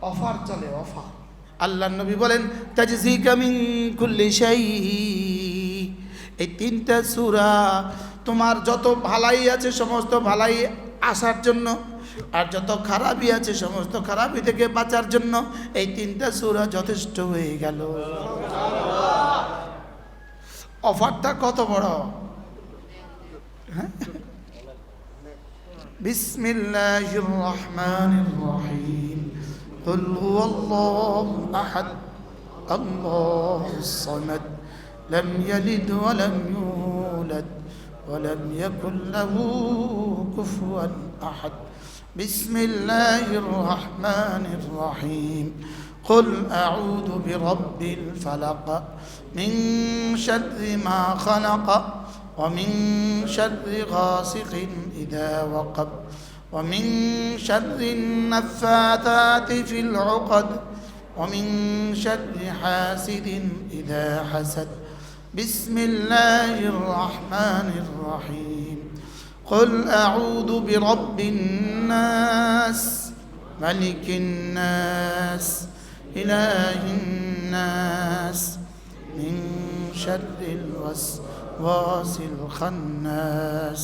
Offer চলে, offer. আল্লাহর নবী বলেন তাজজিকা মিন কুল্লি শাই, এই তিনটা সূরা তোমার যত ভালাই আছে সমস্ত ভালাই আসার জন্য, আর যত খারাপই আছে সমস্ত খারাপি থেকে বাঁচার জন্য এই তিনটা সূরা যথেষ্ট হয়ে গেল। অফারটা কত বড়! বিসমিল্লাহির রহমানির রহিম। কুল হুয়াল্লাহু আহাদ আল্লাহুস সামাদ লাম ইয়ালিদ ওয়া লাম ইউলাদ ওয়া লাম ইয়াকুল লাহু কুফুয়ান আহাদ। বিসমিল্লাহির রহমানির রহিম। قل أعوذ برب الفلق من شر ما خلق ومن شر غاسق إذا وقب ومن شر النفاثات في العقد ومن شر حاسد إذا حسد. بسم الله الرحمن الرحيم. قل أعوذ برب الناس ملك الناس إله الناس من شر الوسواس الخناس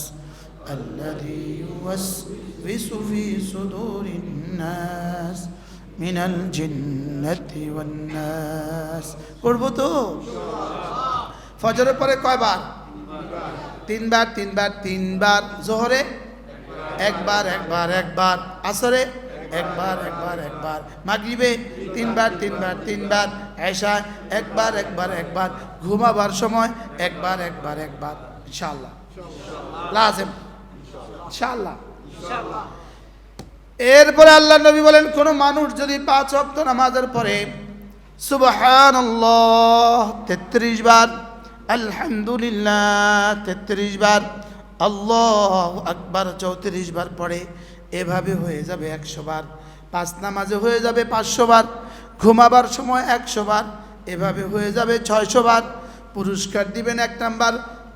الذي يوسوس في صدور الناس من الجنة والناس. পড়ব তো? ফজরের পরে কয়বার? তিনবার তিনবার তিনবার। জোহরে একবার একবার একবার। আসরে একবার একবার একবার। মাগরিবে তিনবার তিনবার তিনবার। এশা একবার একবার একবার। ঘুমাবার সময় একবার একবার একবার। ইনশাআল্লাহ লাজিম, ইনশাআল্লাহ। এরপরে আল্লাহ নবী বলেন, কোন মানুষ যদি 5 ওয়াক্ত নামাজের পরে সুবহানাল্লাহ 33 বার, আলহামদুলিল্লাহ 33 বার, আল্লাহু আকবার 34 বার পড়ে, এভাবে হয়ে যাবে 100 বার। 5 নামাজে হয়ে যাবে 500 বার। ঘুমাবার সময় 100 বার, এভাবে হয়ে যাবে 600 বার। পুরস্কার দিবেন 1 নাম্বার,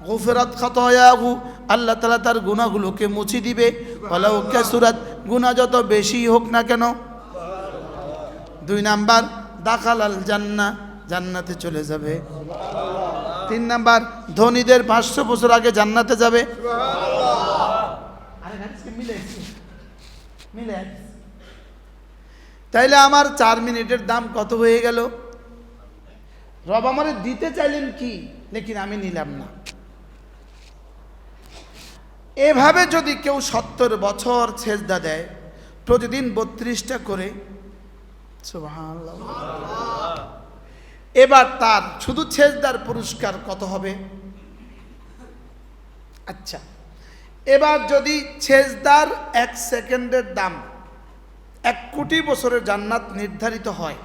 গুফরাত খাতায়াহু, আল্লাহ তাআলা তার গুনাহগুলোকে মুছে দিবে। ওয়ালাউ কাসুরাত, গুনাহ যত বেশি হোক না কেন। 2 নাম্বার, দাখালাল জান্নাহ, জান্নাতে চলে যাবে। 3 নাম্বার, ধনীদের 500 বছর আগে জান্নাতে যাবে। তাইলে আমার 4 মিনিটের দাম কত হয়ে গেল? রব আমারে দিতে চাইলেন কি, লেকিন আমি নিলাম না। এভাবে যদি কেউ 70 বছর সেজদা দেয়, প্রতিদিন 32টা করে, সুবহানাল্লাহ, এবার তার শুধু সেজদার পুরস্কার কত হবে? আচ্ছা, এবার যদি সেজদার 1 সেকেন্ডের দাম 1 কোটি বছরের জান্নাত নির্ধারিত হয়,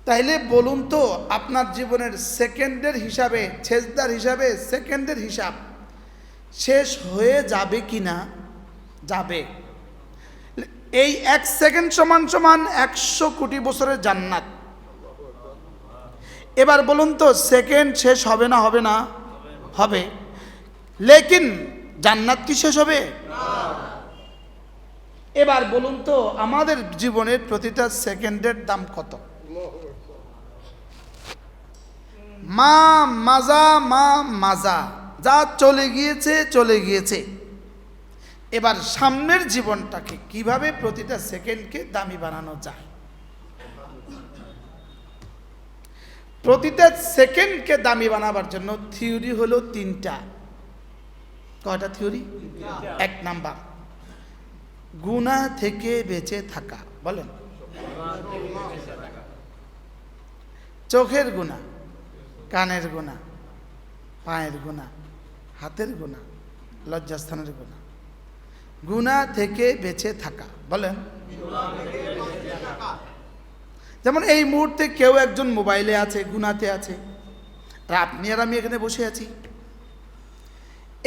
তাইলে বলুন তো আপনার জীবনের সেকেন্ডের হিসাবে, সেজদার হিসাবে সেকেন্ডের হিসাব শেষ হয়ে যাবে কি না? যাবে। এই 1 সেকেন্ড সমান সমান 100 কোটি বছরের জান্নাত। এবার বলুন তো সেকেন্ড শেষ হবে না? হবে না? হবে। লেকিন জান্নাত কি শেষ হবে? এবার বলুন তো আমাদের জীবনের প্রতিটা সেকেন্ডের দাম কত? মা মাজা, মা মাজা, যা চলে গিয়েছে চলে গিয়েছে। এবার সামনের জীবনটাকে কিভাবে প্রতিটা সেকেন্ডকে দামি বানানো যায়? প্রতিটা সেকেন্ডকে দামি বানাবার জন্য থিওরি হলো 3টা। কয়টা থিওরি? 1 নাম্বার, গুনাহ থেকে বেঁচে থাকা। বলেন, চোখের গুনাহ, কানের গুনাহ, পায়ের গুনাহ, হাতের গুনাহ, লজ্জাস্থানের গুনাহ। গুনাহ থেকে বেঁচে থাকা। বলেন, যেমন এই মুহূর্তে কেউ একজন মোবাইলে আছে, গুনাতে আছে, আর আপনি আর আমি এখানে বসে আছি।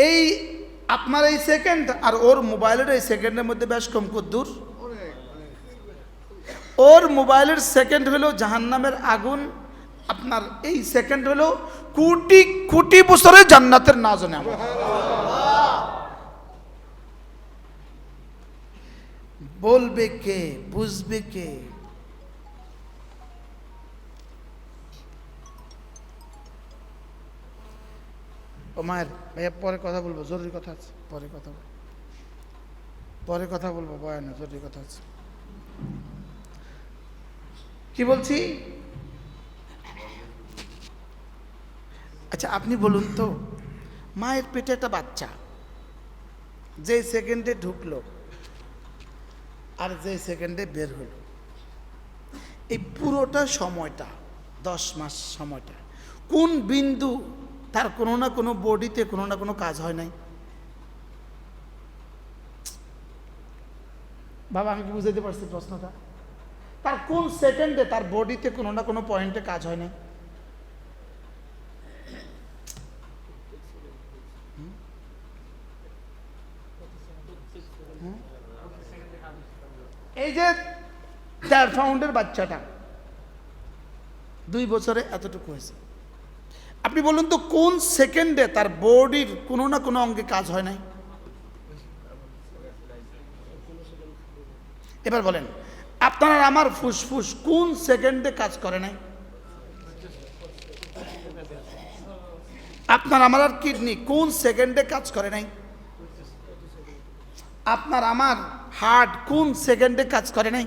এই আপনার এই সেকেন্ড আর ওর মোবাইলের এই সেকেন্ডের মধ্যে বেশ কম কদ্দূর? ওর মোবাইলের সেকেন্ড হলো জাহান্নামের আগুন, আপনার এই সেকেন্ড হলো কোটি কোটি বছরের জান্নাতের নাজনে। বলবে কে, বুঝবে কে? ও মায়ের ভাইয়া, পরে কথা বলবো, জরুরি কথা আছে, পরে কথা বলবো, পরে কথা বলবো, বয়ানে জরুরি কথা আছে। কি বলছি? আচ্ছা আপনি বলুন তো, মায়ের পেটে একটা বাচ্চা যে সেকেন্ডে ঢুকলো আর যে সেকেন্ডে বের হলো, এই পুরোটা সময়টা 10 মাস সময়টা কোন বিন্দু তার কোনো না কোনো বডিতে কোনো না কোনো কাজ হয় নাই? বাবা আমি কি বুঝাতে পারছি প্রশ্নটা? তার কোন সেকেন্ডে তার বডিতে কোনো না কোনো পয়েন্টে কাজ হয় নাই? এই যে 4 পাউন্ডের বাচ্চাটা 2 বছরে এতটুকু হয়েছে, আপনি বলুন তো কোন সেকেন্ডে তার বডির কোনো না কোনো অঙ্গে কাজ হয় নাই? এবার বলেন, আপনার আর আমার ফুসফুস কোন সেকেন্ডে কাজ করে নাই? আপনার আমার আর কিডনি কোন সেকেন্ডে কাজ করে নাই? আপনার আমার হার্ট কোন সেকেন্ডে কাজ করে নাই?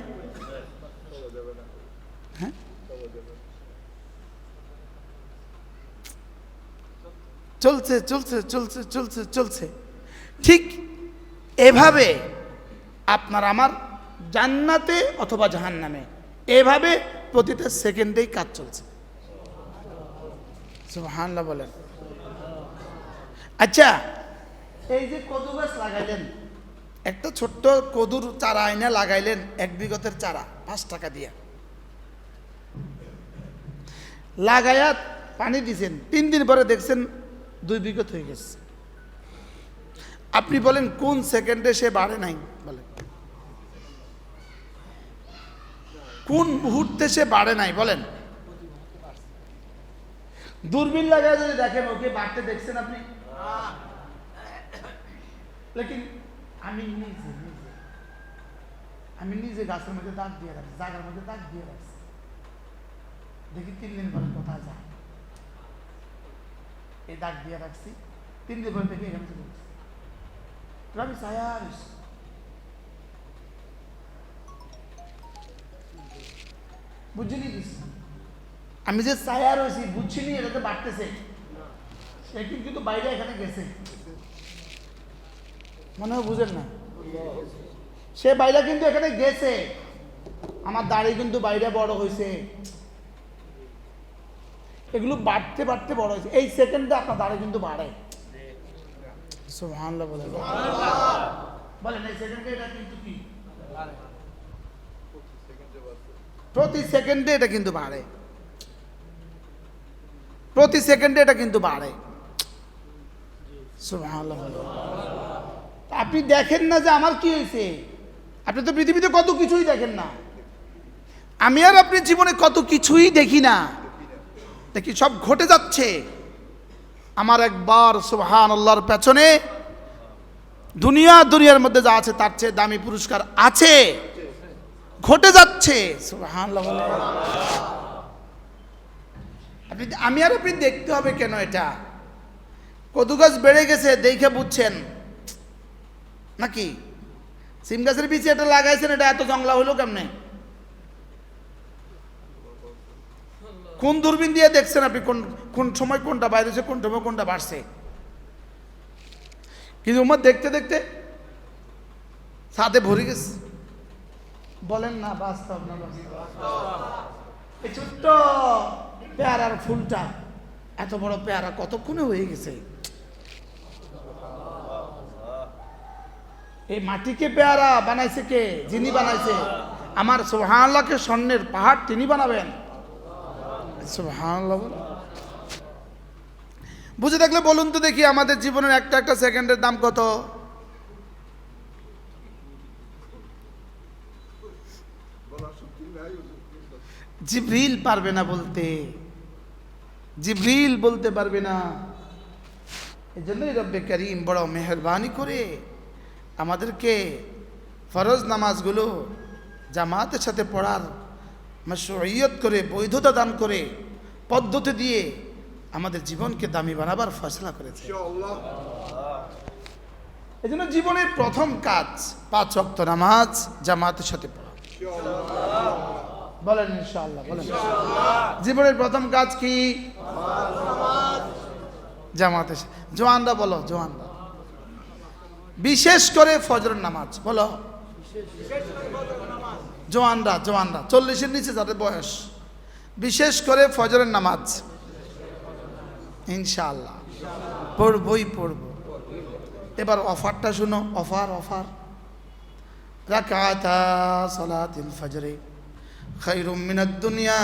হ্যাঁ, চলছে চলছে চলছে চলছে চলছে। ঠিক এভাবে আপনার আমার জান্নাতে অথবা জাহান্নামে এভাবে প্রতিটা সেকেন্ডেই কাজ চলছে। সুবহানাল্লাহ বলেন। আচ্ছা এই যে কদু গাছ লাগাইলেন, একটা ছোট্ট কদুর চারা আইনা লাগাইলেন 1 বিঘতের চারা 5 টাকা দিয়া লাগাইয়া পানি দিছেন, 3 দিন পরে দেখছেন 2 বিঘত হয়ে গেছে। আপনি বলেন কোন সেকেন্ডে সে বাড়ে নাই? বলেন কোন মুহূর্তে সে বাড়ে নাই? বলেন। দূরবীন লাগায় যদি দেখেন ওকে বাড়তে দেখছেন আপনি? লেকিন আমি নিজে গাছের মধ্যে দাগ দিয়ে রাখছি, জায়গার মধ্যে দাগ দিয়ে রাখছি, দেখি 3 দিন পরে কোথায় যায়। এই দাগ দিয়ে রাখছি, 3 দিন পরে দেখি এখানে চলে গেছে। রবি সায়ার বুঝিনি কিছু, আমি যে ছায়া রয়েছি বুঝছিনি এটাতে বাড়তেছে, কিন্তু বাইরে এখানে গেছে, মনে হয় বুঝেন না। সে বাইরে কিন্তু এখানে গেছে, আমার দাড়ি কিন্তু বাইরে বড় হয়েছে, এগুলো বাড়তে বাড়তে বড় হয়েছে। এই সেকেন্ডে আপনার দাড়ি কিন্তু বাড়ে। সুবহানাল্লাহ বলেন, বলেন এই সেকেন্ডে এটা কিন্তু কি প্রতি সেকেন্ডে এটা কিন্তু বাড়ে, প্রতি সেকেন্ডে এটা কিন্তু বাড়ে। সুবহানাল্লাহ বলেন। আপনি দেখেন না যে আমার কি হয়েছে? আপনি তো পৃথিবীতে কত কিছুই দেখেন না, আমি আর আপনি জীবনে কত কিছুই দেখি না, দেখি সব ঘটে যাচ্ছে। আমার একবার সুবহানাল্লাহর পেছনে দুনিয়ার মধ্যে যা আছে তার চেয়ে দামি পুরস্কার আছে, ঘটে যাচ্ছে। সুবহানাল্লাহ বলে আপনি, আমি আর আপনি দেখতে হবে কেন? এটা কদু গাছ বেড়ে গেছে দেখে বুঝছেন নাকি? সিম গাছের বীজ এটা লাগাইছেন, এটা এত জংলা হলো কেমনে? কোন দূরবীন দিয়ে দেখছেন আপনি কোন সময় কোনটা বাইরেছে, কোন সময় কোনটা বাড়ছে? কিন্তু উম্মত দেখতে দেখতে ছাদে ভরে গেছে। বলেন না বাস্তব না? এই ছোট্ট পেয়ারার ফুলটা এত বড় পেয়ারা কতক্ষণে হয়ে গেছে। এই মাটিকে পেয়ারা বানাইছে কে? যিনি বানাইছে আমার সুবহানাল্লাহকে স্বর্ণের পাহাড় তিনি বানাবেন। সুবহানাল্লাহ বুঝে থাকলে বলুন তো দেখি, আমাদের জীবনের একটা একটা সেকেন্ডের দাম কত? জিবরিল পারবে না বলতে, জিবরিল বলতে পারবে না। এই জন্যই রব্বে করিম বড় মেহেরবানি করে আমাদেরকে ফরজ নামাজগুলো জামাতের সাথে পড়ার মাশরুইয়ত করে, বৈধতা দান করে, পদ্ধতি দিয়ে আমাদের জীবনকে দামি বানাবার ফয়সালা করেছে। এই জন্য জীবনের প্রথম কাজ 5 ওয়াক্ত নামাজ জামাতের সাথে পড়া। বলেন ইনশাআল্লাহ, বলেন। জীবনের প্রথম কাজ কি? জামাতের সাথে। জওয়ানরা বলো, জওয়ানরা। বিশেষ করে ফজরের নামাজ বলো। জওয়ানরা, জওয়ানরা 40-এর নিচে যাদের বয়স, বিশেষ করে ফজরের নামাজ ইনশাআল্লাহ পড়বই পড়ব। এবার অফারটা শুনো, অফার অফার। রাকাতা সালাতিল ফজরে খায়রুম মিনাদ দুনিয়া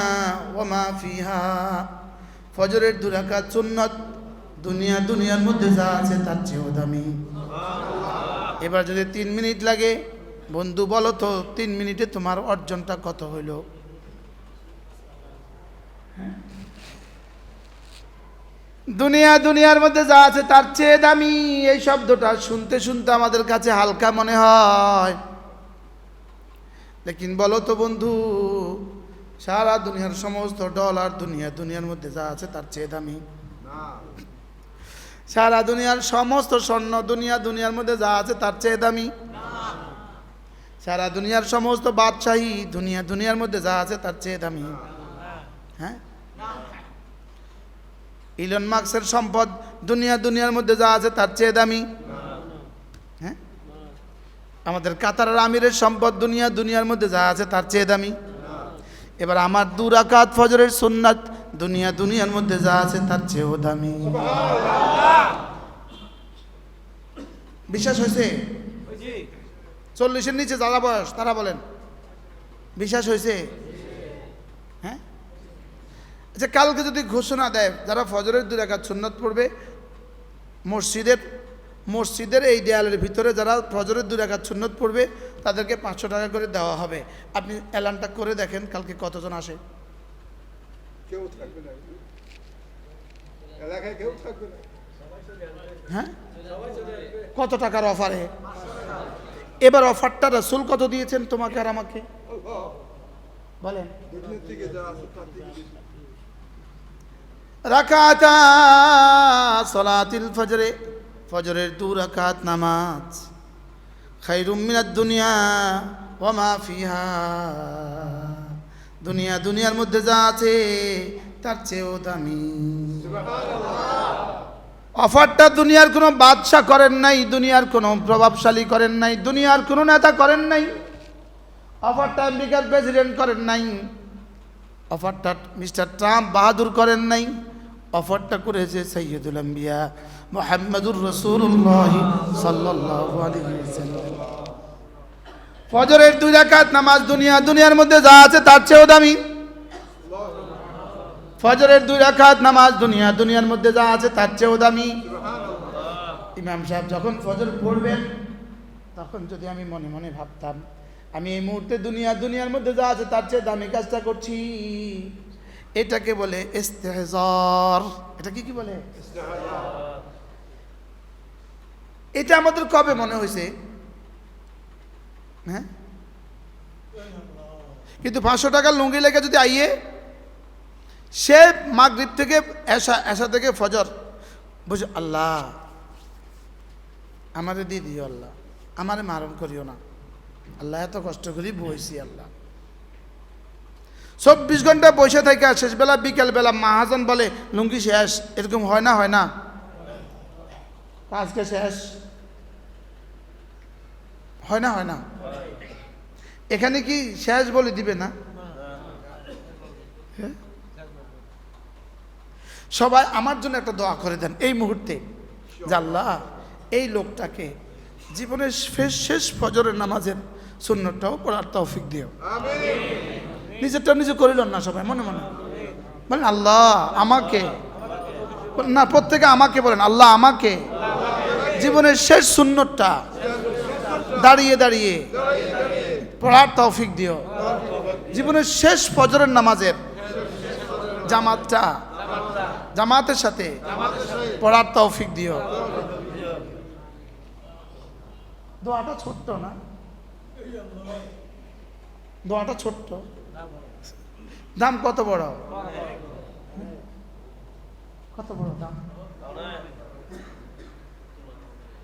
ওয়া মা ফিহা। ফজরের 2 রাকাত সুন্নাত, দুনিয়ার মধ্যে যা আছে তার চেয়েও দামি। এবার যদি 3 মিনিট লাগে, বন্ধু বলো তো 3 মিনিটে তোমার অর্জনটা কত হইল? দুনিয়ার মধ্যে যা আছে তার চেয়ে দামি। এই শব্দটা শুনতে শুনতে আমাদের কাছে হালকা মনে হয়, লেকিন বলো তো বন্ধু, সারা দুনিয়ার সমস্ত ডলার দুনিয়ার মধ্যে যা আছে তার চেয়ে দামি? সারা দুনিয়ার সমস্ত স্বর্ণ দুনিয়ার মধ্যে যা আছে তার চেয়ে দামি? সারা দুনিয়ার সমস্ত বাদশাহী দুনিয়ার মধ্যে যা আছে তার চেয়ে দামি? হ্যাঁ। ইলন মাস্কের সম্পদ দুনিয়ার মধ্যে যা আছে তার চেয়ে দামি? হ্যাঁ। আমাদের কাতারের আমিরের সম্পদ দুনিয়ার মধ্যে যা আছে তার চেয়ে দামি? এবার আমার 2 রাকাত ফজরের সুন্নাত দুনিয়ার মধ্যে যা আছে তার চেয়েও দামি। বিশ্বাস হয়েছে? 40-এর নিচে যারা বয়স তারা বলেন বিশ্বাস হয়েছে? হ্যাঁ। আচ্ছা, কালকে যদি ঘোষণা দেয় যারা ফজরের 2 রাকাত সুন্নাত পড়বে, মসজিদের এই দেয়ালের ভিতরে যারা ফজরের 2 রাকাত সুন্নাত পড়বে তাদেরকে 500 টাকা করে দেওয়া হবে। আপনি এলানটা করে দেখেন কালকে কতজন আসে। কেউ থাকবে না, এলাকায় কেউ থাকবে না। হ্যাঁ, কত টাকার অফারে? এবার অফারটা রাসূল কত দিয়েছেন তোমাকে আর আমাকে বলেন? রাকাতা সালাতিল ফজরে, ফজরের 2 রাকাত নামাজ খায়রুম মিনাদ দুনিয়া ওয়া মা ফিহা। দুনিয়ার মধ্যে যা আছে তার চেয়েও দামি। অফারটা দুনিয়ার কোনো বাদশা করেন নাই, দুনিয়ার কোনো প্রভাবশালী করেন নাই, দুনিয়ার কোনো নেতা করেন নাই, অফারটা আমেরিকার প্রেসিডেন্ট করেন নাই, অফারটা মিস্টার ট্রাম্প বাহাদুর করেন নাই, অফারটা করেছে সাইয়্যিদুল আম্বিয়া মুহাম্মদুর রাসূলুল্লাহ সাল্লাল্লাহু আলাইহি ওয়াসাল্লাম। ফজরের 2 রাকাত নামাজ দুনিয়ার মধ্যে যা আছে তার চেয়েও দামি। ফজরের 2 রাকাত নামাজ দুনিয়ার মধ্যে যা আছে তার চেয়েও দামি। ইমাম সাহেব যখন ফজর পড়বেন তখন যদি আমি মনে মনে ভাবতাম আমি এই মুহূর্তে দুনিয়ার মধ্যে যা আছে তার চেয়ে দামি কাজটা করছি, এটাকে বলে ইস্তেহজার। এটা কি বলে? এটা আমাদের কবে মনে হয়েছে? হ্যাঁ, কিন্তু 500 টাকার লুঙ্গি লেগে যদি আইয়ে সে মাগরিব থেকে এশা থেকে ফজর বুঝো, আল্লাহ আমারে দিয়ে দিও, আল্লাহ আমারে মারণ করিও না, আল্লাহ এত কষ্ট করি বইছি, আল্লাহ 24 ঘন্টা বসে থাকে, শেষ বেলা বিকেল বেলা মাহাজন বলে লুঙ্গি শেষ। এরকম হয় না? হয় না? আজকে শেষ হয় না? হয় না? এখানে কি শেষ বলে দিবে না? সবাই আমার জন্য একটা দোয়া করে দেন এই মুহূর্তে, যে আল্লাহ এই লোকটাকে জীবনের শেষ ফজরের নামাজের সুন্নতটাও পড়ার তৌফিক দিও। নিজেরটা নিজে করিল না, সবাই মনে মনে বলেন আল্লাহ আমাকে, না প্রত্যেকে আমাকে বলেন, আল্লাহ আমাকে জীবনের শেষ সুন্নতটা দাঁড়িয়ে পড়ার তৌফিক দিও। জীবনের শেষ ফজরের নামাজের জামাতের সাথে পড়ার তৌফিক দিও। দোয়াটা ছোট্ট না? দোয়াটা ছোট্ট, দাম কত বড়, কত বড় দাম।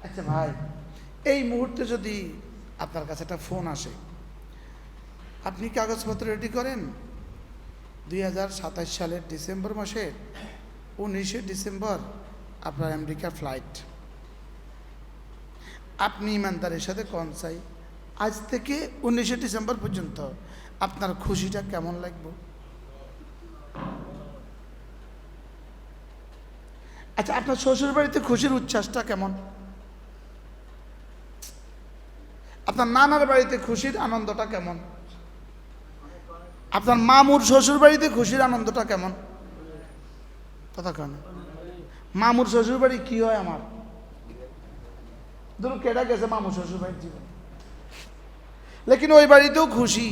আচ্ছা ভাই, এই মুহূর্তে যদি আপনার কাছে একটা ফোন আসে, আপনি কাগজপত্র রেডি করেন 2027 সালের ডিসেম্বর মাসের 19শে ডিসেম্বর আপনার আমেরিকার ফ্লাইট, আপনি ইমানদারের সাথে কোন চাই আজ থেকে 19শে ডিসেম্বর পর্যন্ত আপনার খুশিটা কেমন লাগবে? আচ্ছা, আপনার শ্বশুর বাড়িতে খুশির উচ্ছ্বাসটা কেমন? আপনার নানার বাড়িতে খুশির আনন্দটা কেমন? আপনার মামুর শ্বশুর বাড়িতে খুশির আনন্দটা কেমন? কথা কেন? মামুর শ্বশুর বাড়ি কি হয় আমার? ধরুন কেডা গেছে মামুর শ্বশুর বাড়ির জীবন, লেকিন ওই বাড়িতেও খুশি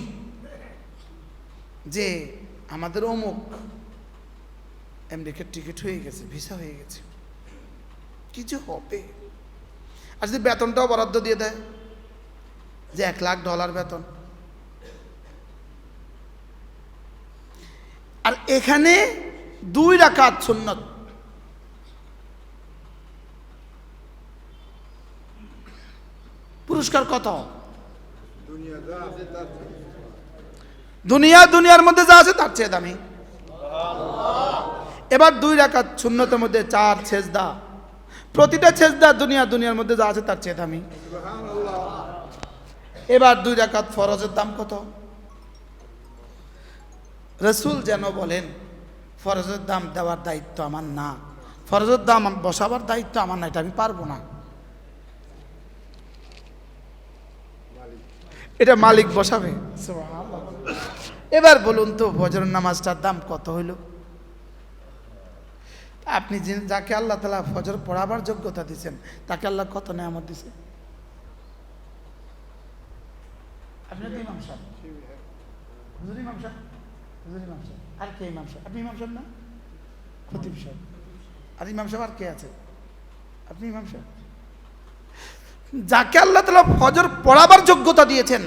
যে আমাদের অমুক আমেরিকার টিকিট হয়ে গেছে, ভিসা হয়ে গেছে, কিছু হবে। আর যদি বেতনটাও বরাদ্দ দিয়ে দেয় যে $1,00,000 বেতন, আর এখানে 2 রাকাত সুন্নত, পুরস্কার কত? দুনিয়ার মধ্যে যা আছে তার চেয়ে দামি। এবার 2 রাকাত সুন্নতের মধ্যে 4 সেজদা, প্রতিটা সেজদা দুনিয়ার মধ্যে যা আছে তার চেয়ে দামি। এবার 2 রাকাত ফরজের দাম কত? রসুল যেন বলেন ফরজের দাম দেওয়ার দায়িত্ব আমার না, ফরজের দাম বসাবার দায়িত্ব আমার না, এটা আমি পারবো না, এটা মালিক বসাবে। সুবহানাল্লাহ। এবার বলুন তো ফজরের নামাজটার দাম কত হইল? আপনি যাকে আল্লাহ তাআলা ফজর পড়াবার যোগ্যতা দিয়েছেন তাকে আল্লাহ কত নেয়ামত দিয়েছে। আপনি তো ইমাম সাহেব, হুজুর ইমাম সাহেব, হুজুর ইমাম সাহেব, আর কে ইমাম সাহেব? আপনি ইমাম সাহেব না? খতিব সাহেব। আর ইমাম সাহেব আর কে আছে? আপনি ইমাম সাহেব। যাকে আল্লাহ তাআলা ফজর পড়াবার যোগ্যতা দিয়েছেন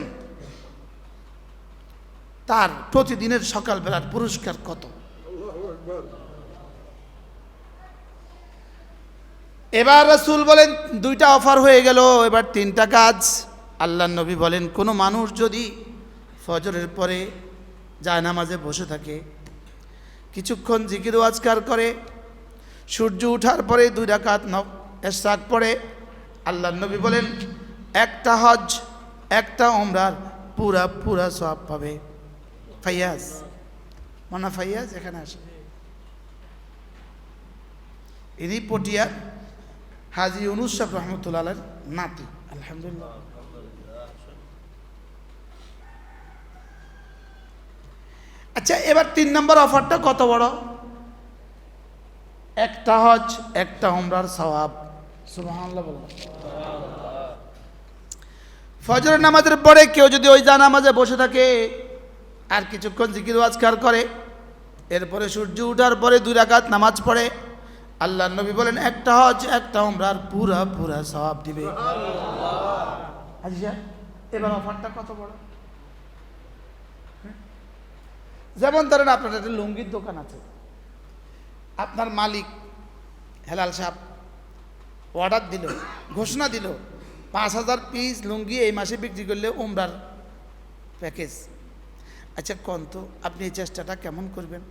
তার প্রতিদিনের সকালবেলার পুরস্কার কত? এবার রাসূল বলেন 2টা অফার হয়ে গেল, এবার 3টা কাজ। আল্লাহর নবী বলেন কোনো মানুষ যদি ফজরের পরে জায়নামাজে বসে থাকে, কিছুক্ষণ জিকির ও আজকার করে, সূর্য ওঠার পরে 2 রাকাত ইশরাক পড়ে, আল্লাহর নবী বলেন একটা হজ একটা উমরার পুরা সওয়াব পাবে। ফাইয়াজ, মানা ফাইয়াজ এখানে আসে, ইনি পটিয়ার হাজী ইউনুস সাহেব রহমতুল্লাহ আলাইহির নাতি। আলহামদুলিল্লাহ। আচ্ছা, এবার 3 নম্বর অফারটা কত বড়? একটা হজ একটা উমরার সওয়াব। সুবহানাল্লাহ বলুন। ফজরের নামাজের পরে কেউ যদি ওই জানামাজে বসে থাকে আর কিছুক্ষণ জিকির আজকার করে, এরপরে সূর্য ওঠার পরে 2 রাকাত নামাজ পড়ে, আল্লাহর নবী বলেন একটা হজ একটা উমরার পুরা সওয়াব দিবে। আচ্ছা, এবার অফারটা কত বড়? যেমন ধরেন আপনার একটা লুঙ্গির দোকান আছে, আপনার মালিক হেলাল সাহেব অর্ডার দিল, ঘোষণা দিল 5,000 পিস লুঙ্গি এই মাসে বিক্রি করলে উমরার প্যাকেজ। আচ্ছা কোন তো আপনি এই চেষ্টাটা কেমন করবেন?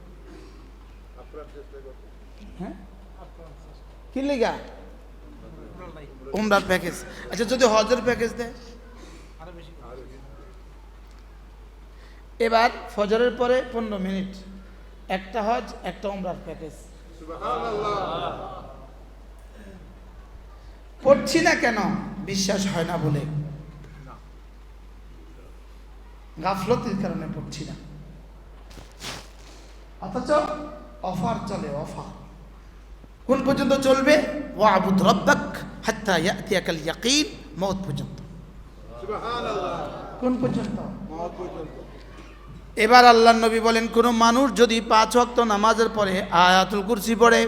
হ্যাঁ, কি লিগা? উমরার প্যাকেজ। আচ্ছা যদি হজের প্যাকেজ দেয়? এবার ফজরের পরে 15 মিনিট একটা হজ একটা উমরার প্যাকেজ। পড়ছি না কেন? বিশ্বাস হয় না বলে, গাফলতির কারণে পড়ছি না। অথচ অফার চলে, অফার কোন পর্যন্ত চলবে? ওয়াবুদ রাব্বাক হাত্তা ইয়াতিয়াকাল ইয়াকিন, মওত পর্যন্ত। সুবহানাল্লাহ। কোন পর্যন্ত? মওত পর্যন্ত। এবার আল্লাহর নবী বলেন কোন মানুষ যদি 5 ওয়াক্ত নামাজের পরে আয়াতুল কুরসি পড়ে,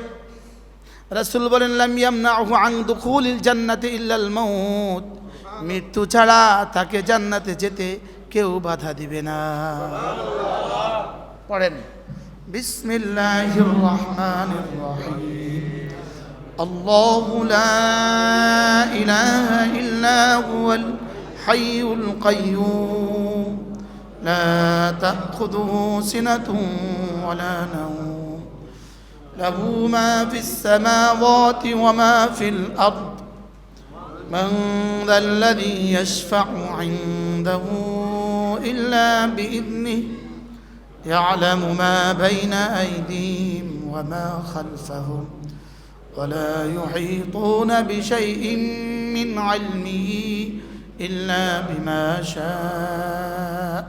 রাসূল বলেন লাম ইয়ামনাহু আন দুখুলিল জান্নাতি ইল্লাল মাউত, মৃত্যু ছাড়া তাকে জান্নাতে যেতে কেউ বাধা দিবে না। পড়েন বিসমিল্লাহির রহমানির রহিম। আল্লাহু লা ইলাহা ইল্লা হুয়াল হাইয়ুল কাইয়্যুম লা তাখুযুহু সিনাতুন ওয়ালা নাওম লাহু মা ফিস সামাওয়াতি ওয়া মা ফিল আরদ من ذا الذي يشفع عنده إلا بإذنه يعلم ما بين أيديهم وما خلفهم ولا يحيطون بشيء من علمه إلا بما شاء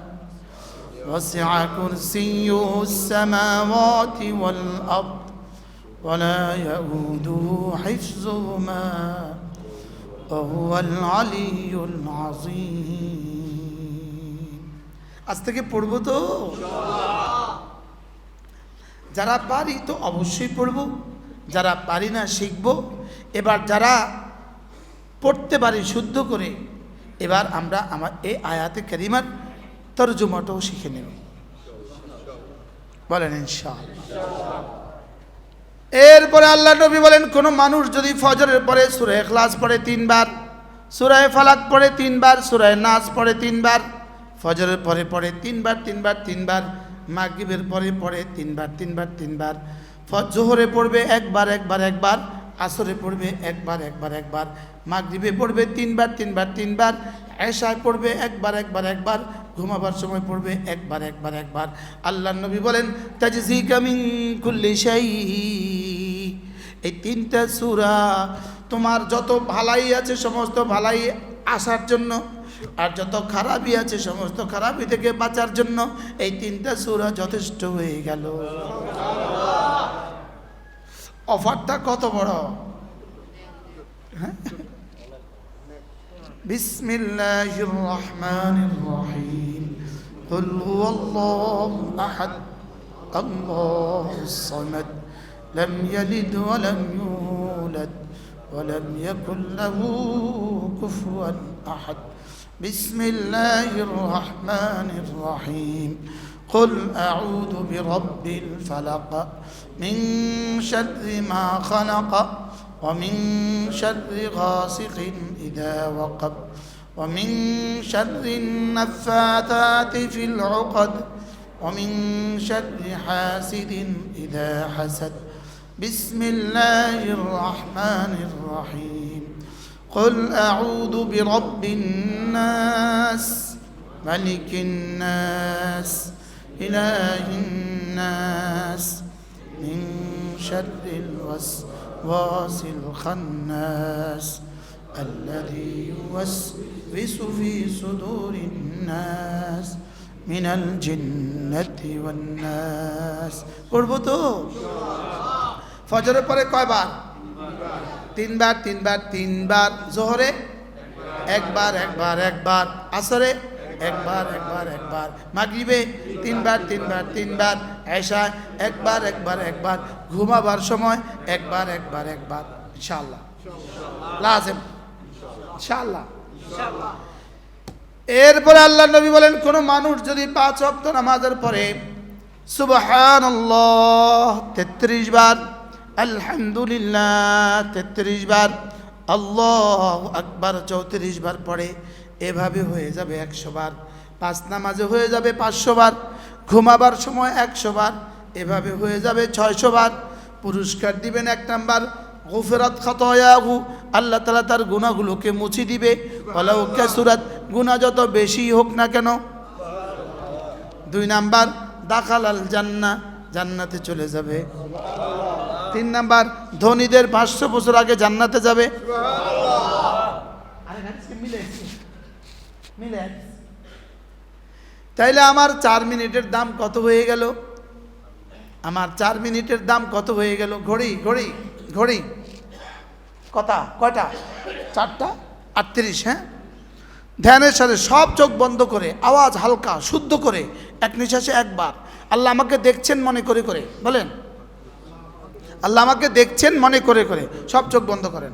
وسع كرسيه السماوات والأرض ولا يؤوده حفظهما وهو العلي العظيم। আজ থেকে পড়ব তো, যারা পারি তো অবশ্যই পড়ব, যারা পারি না শিখব। এবার যারা পড়তে পারি শুদ্ধ করে, এবার আমরা আমার এই আয়াতে কারিমার তরজমাটাও শিখে নেব। বলেন ইনশাআল্লাহ। এরপরে আল্লাহ নবী বলেন, কোনো মানুষ যদি ফজরের পরে সূরা ইখলাস পড়ে 3 বার, সূরা ফালাক পড়ে 3 বার, সূরা নাস পড়ে 3 বার, ফজরের পরে পড়ে 3 বার 3 বার 3 বার, মাগরিবের পরে পড়ে 3 বার 3 বার 3 বার, জোহরে পড়বে একবার একবার একবার, আসরে পড়বে একবার একবার একবার, মাগরিবে পড়বে 3 বার 3 বার 3 বার, এশায় পড়বে একবার একবার একবার, ঘুমাবার সময় পড়বে একবার একবার একবার। আল্লাহর নবী বলেন, তাজজিকা মিন কুল্লি শাই, এই 3টা সূরা তোমার যত ভালাই আছে সমস্ত ভালাই আসার জন্য, আর যত খারাপই আছে সমস্ত খারাপি থেকে বাঁচার জন্য এই 3টা সূরা যথেষ্ট হয়ে গেল। অফারটা কত বড়! হ্যাঁ, বিসমিল্লাহির রহমানির রহিম। কুল হুয়াল্লাহু আহাদ আল্লাহুস সামাদ লাম ইয়ালিদ ওয়া লাম ইউলাদ ওয়া লাম ইয়াকুল লাহু কুফুয়ান আহাদ। বিসমিল্লাহির রহমানির রহিম। قل أعوذ برب الفلق من شر ما خلق ومن شر غاسق إذا وقب ومن شر النفاثات في العقد ومن شر حاسد إذا حسد. بسم الله الرحمن الرحيم. قل أعوذ برب الناس ملك الناس إله الناس من شر الوسواس الخناس الذي يوسوس في صدور الناس من الجنة والناس. পড়ব তো? ফজরের পরে কয়বার? 3 বার 3 বার 3 বার, জোহরে একবার একবার একবার, আসরে একবার একবার একবার, মাগরিবে 3 বার 3 বার 3 বার, এশা একবার একবার একবার, ঘুমাবার সময় একবার একবার একবার। ইনশাআল্লাহ লাজিম, ইনশাআল্লাহ। এরপরে আল্লাহ নবী বলেন, কোন মানুষ যদি 5 ওয়াক্ত নামাজের পরে সুবহানাল্লাহ 33 বার, আলহামদুলিল্লাহ 33 বার, আল্লাহু আকবার 34 বার পড়ে, এভাবে হয়ে যাবে 100 বার। 5 নামাজে হয়ে যাবে 500 বার, ঘুমাবার সময় 100 বার, এভাবে হয়ে যাবে 600 বার। পুরস্কার দিবেন 1 নাম্বার, গুফরাত খাতায়াহু, আল্লাহ তাআলা তার গুনাহগুলোকে মুছে দিবে। ওয়ালাউ কাসুরাত, গুনাহ যত বেশি হোক না কেন। 2 নাম্বার, দাখালাল জান্নাহ, জান্নাতে চলে যাবে। 3 নাম্বার, ধনীদের 500 বছর আগে জান্নাতে যাবে। তাইলে আমার 4 মিনিটের দাম কত হয়ে গেল? আমার 4 মিনিটের দাম কত হয়ে গেল? ঘড়ি ঘড়ি ঘড়ি কটা? 4টা 38। হ্যাঁ, ধ্যানের সাথে সব চোখ বন্ধ করে, আওয়াজ হালকা শুদ্ধ করে, এক নিঃশ্বাসে একবার আল্লাহ আমাকে দেখছেন মনে করে করে বলেন, আল্লাহ আমাকে দেখছেন মনে করে করে, সব চোখ বন্ধ করেন।